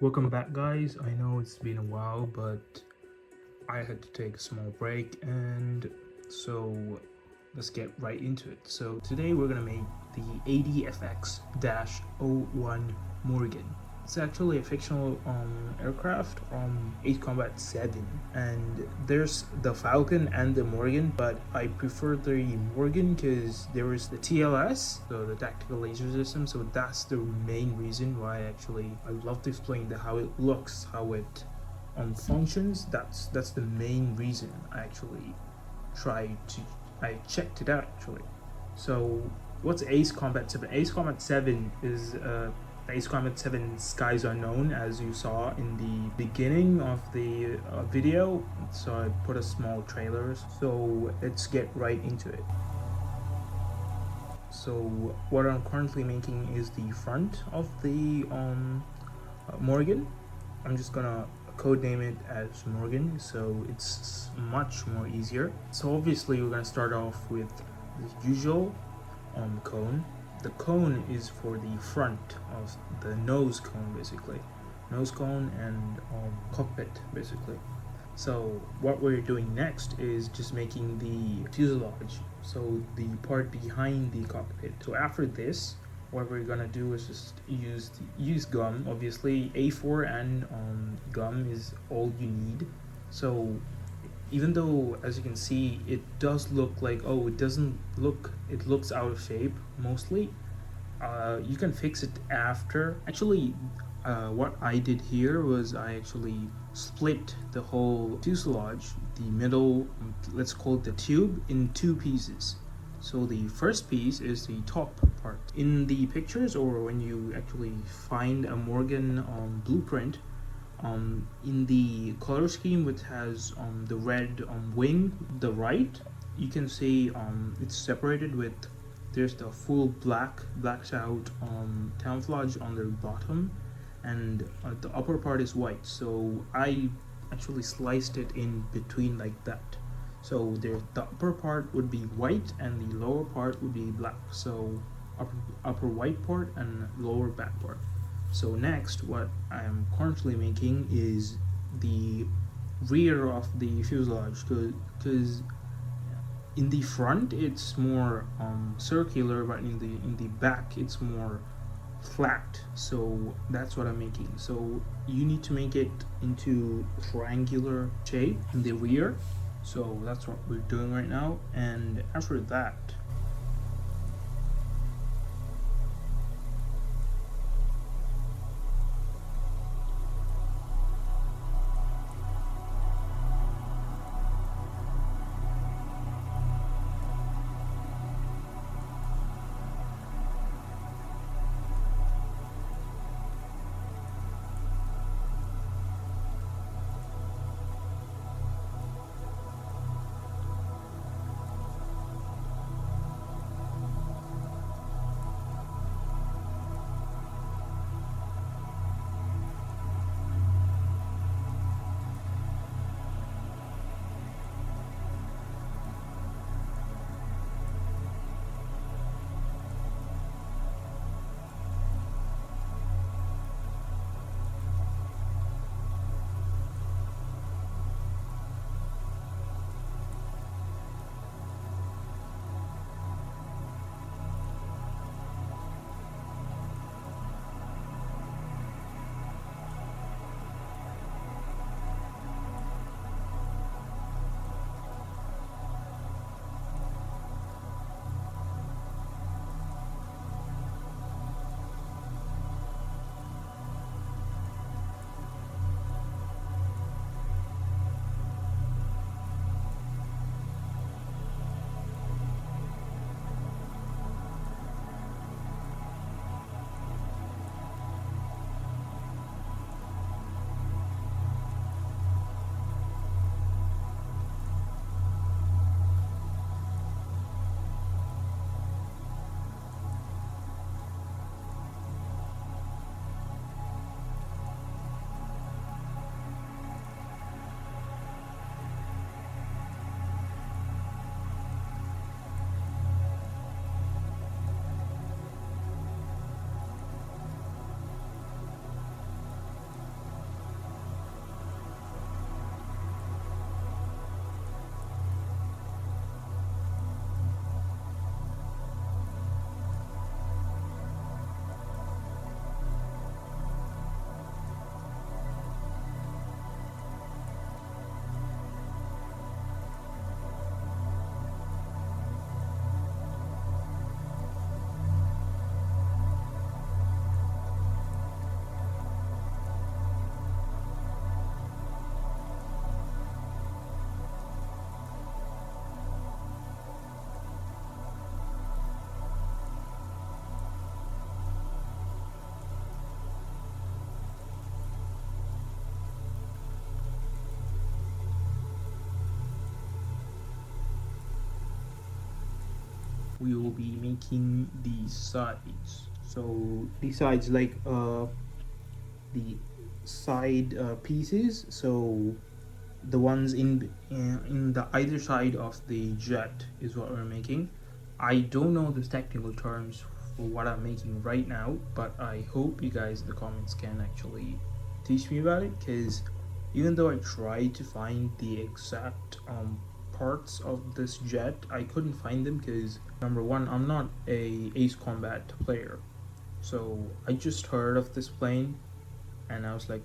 Welcome back, guys. I know it's been a while, but I had to take a small break, and so let's get right into it. So today we're gonna make the ADFX-01 Morgan. It's actually a fictional aircraft from Ace Combat 7, and there's the Falcon and the Morgan, but I prefer the Morgan because there is the TLS, so the tactical laser system. So that's the main reason why I love to explain how it looks, how it functions. That's the main reason I checked it out actually. So what's Ace Combat 7? Ace Combat 7 is Ace Combat 7 Skies Unknown, as you saw in the beginning of the video. So I put a small trailer. So let's get right into it. So what I'm currently making is the front of the Morgan. I'm just gonna codename it as Morgan, so it's much more easier. So obviously we're gonna start off with the usual cone. The cone is for the front of the nose cone, basically. Nose cone and cockpit, basically. So what we're doing next is just making the fuselage, so the part behind the cockpit. So after this, what we're gonna do is just use gum. Obviously A4 and gum is all you need. So even though, as you can see, it does look like, oh, it looks out of shape mostly, you can fix it after. Actually, what I did here was I actually split the whole fuselage, the middle, let's call it the tube, in two pieces. So the first piece is the top part. In the pictures, or when you actually find a Morgan blueprint, in the color scheme which has the red wing, the right, you can see it's separated with, there's the full blacked out camouflage on the bottom, and the upper part is white. So I actually sliced it in between like that. So the upper part would be white and the lower part would be black. So upper white part and lower black part. So next, what I am currently making is the rear of the fuselage, because in the front it's more circular, but in the back it's more flat. So that's what I'm making. So you need to make it into triangular shape in the rear. So that's what we're doing right now, and after that, we will be making the sides. So the sides, like the side pieces, so the ones in the either side of the jet is what we're making. I don't know the technical terms for what I'm making right now, but I hope you guys in the comments can actually teach me about it, because even though I tried to find the exact parts of this jet, I couldn't find them because, number one, I'm not a Ace Combat player. So I just heard of this plane and I was like,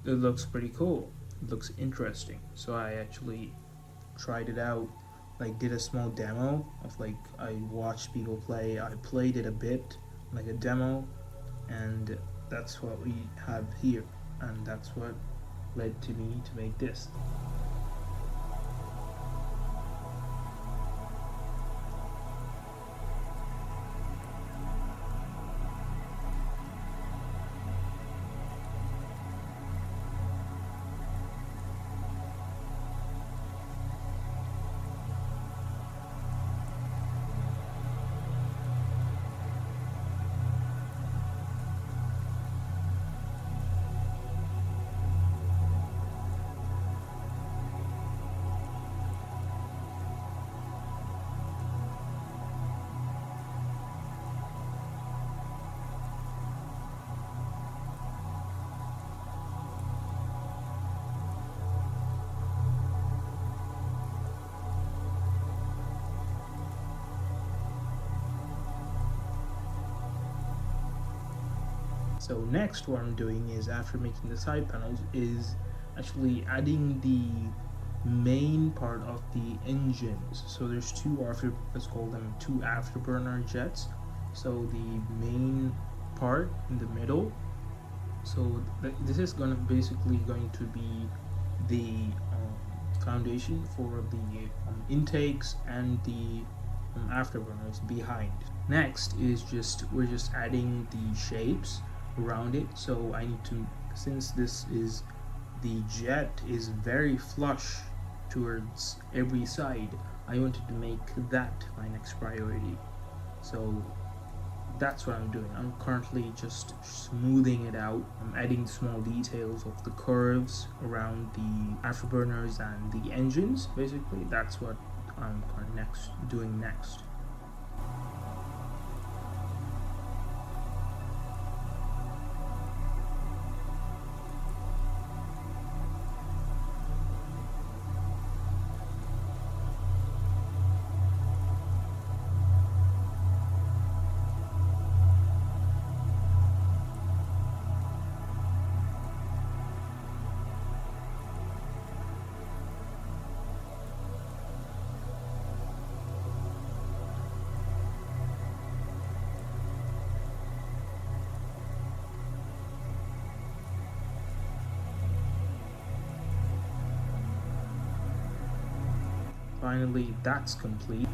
it looks pretty cool. It looks interesting. So I actually tried it out, like did a small demo of, like, I watched people play, I played it a bit, like a demo, and that's what we have here, and that's what led to me to make this. So next, what I'm doing is, after making the side panels, is actually adding the main part of the engines. So there's let's call them two afterburner jets. So the main part in the middle, so this is basically going to be the foundation for the intakes and the afterburners behind. Next is we're just adding the shapes around it. So I need to, since the jet is very flush towards every side, I wanted to make that my next priority. So that's what I'm doing. I'm currently just smoothing it out. I'm adding small details of the curves around the afterburners and the engines. Basically, that's what I'm doing next. Finally, that's complete.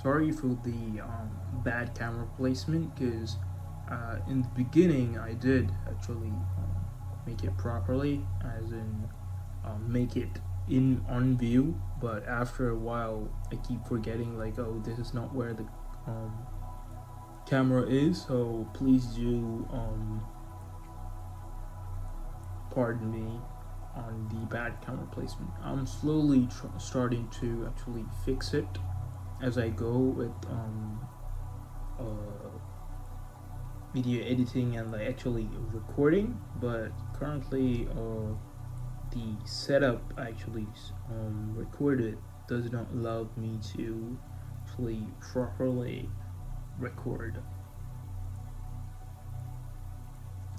Sorry for the bad camera placement, because in the beginning I did actually make it properly, as in make it in on view, but after a while I keep forgetting, like, oh, this is not where the camera is, so please do pardon me on the bad camera placement. I'm slowly starting to actually fix it as I go with video editing and like actually recording, but currently the setup actually recorded does not allow me to actually properly record.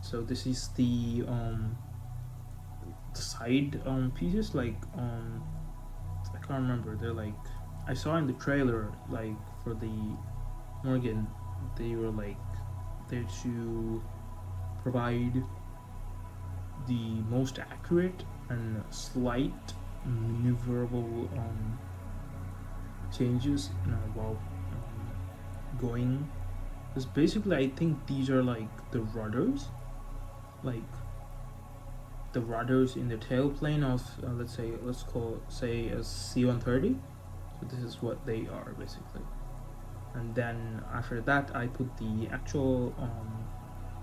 So this is the side pieces, like I can't remember, they're like, I saw in the trailer, like for the Morgan, they were like there to provide the most accurate and slight maneuverable changes while going. Because basically I think these are like the rudders, like the rudders in the tailplane of let's say a C-130. So this is what they are basically. And then after that I put the actual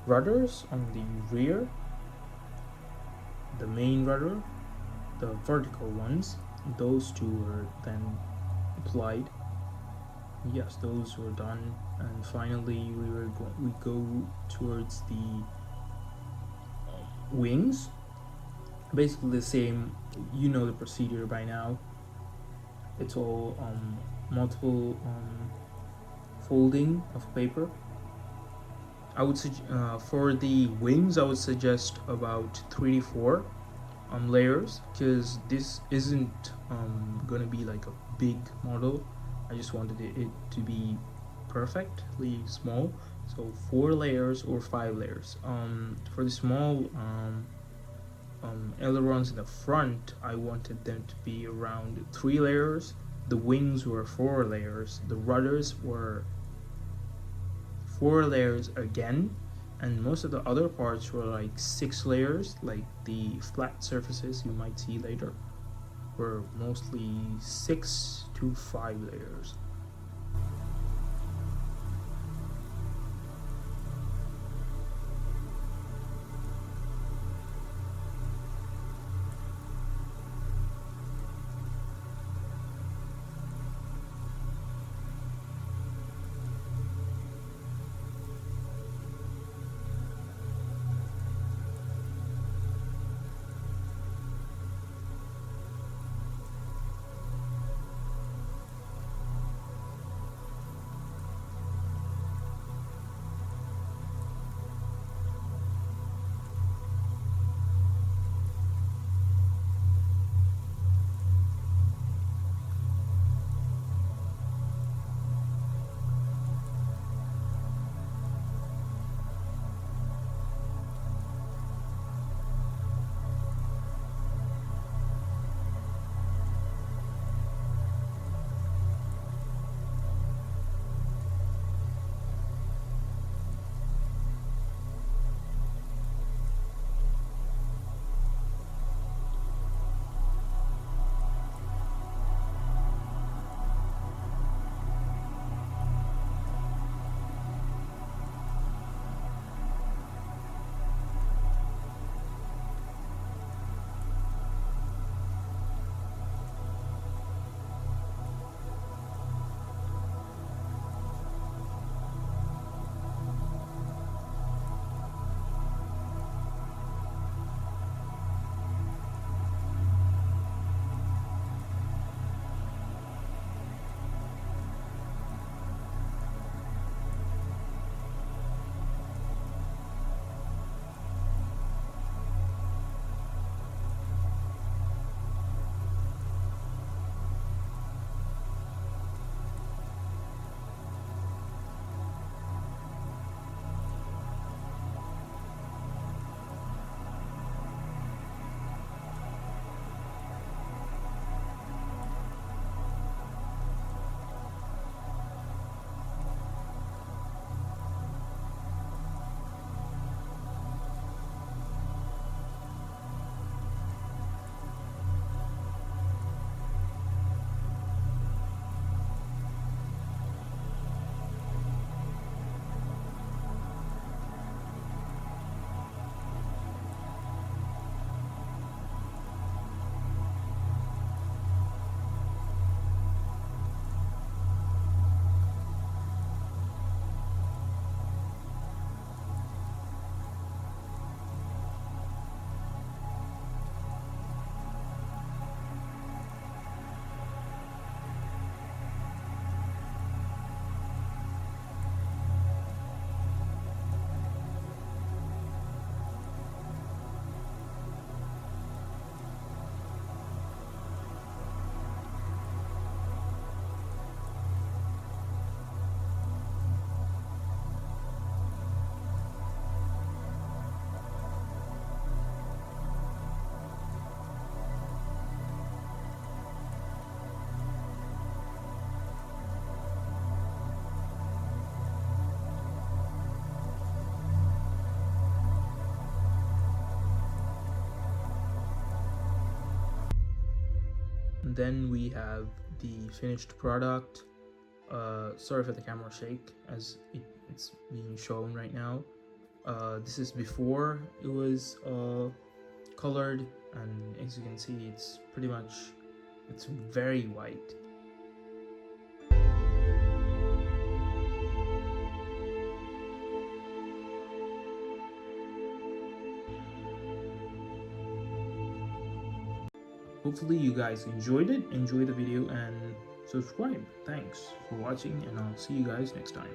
rudders on the rear, the main rudder, the vertical ones. Those two were then applied. Yes, those were done, and finally we go towards the wings. Basically the same, you know the procedure by now. It's all multiple folding of paper. I would for the wings I would suggest about 3 to 4 layers, because this isn't gonna be like a big model. I just wanted it to be perfectly small, so 4 layers or 5 layers. For the small ailerons in the front, I wanted them to be around 3 layers. The wings were 4 layers. The rudders were 4 layers again, and most of the other parts were like 6 layers, like the flat surfaces you might see later were mostly 6 to 5 layers. then we have the finished product. Sorry for the camera shake as it's being shown right now. This is before it was colored, and as you can see, it's very white. Hopefully you guys enjoyed it, enjoy the video, and subscribe. Thanks for watching, and I'll see you guys next time.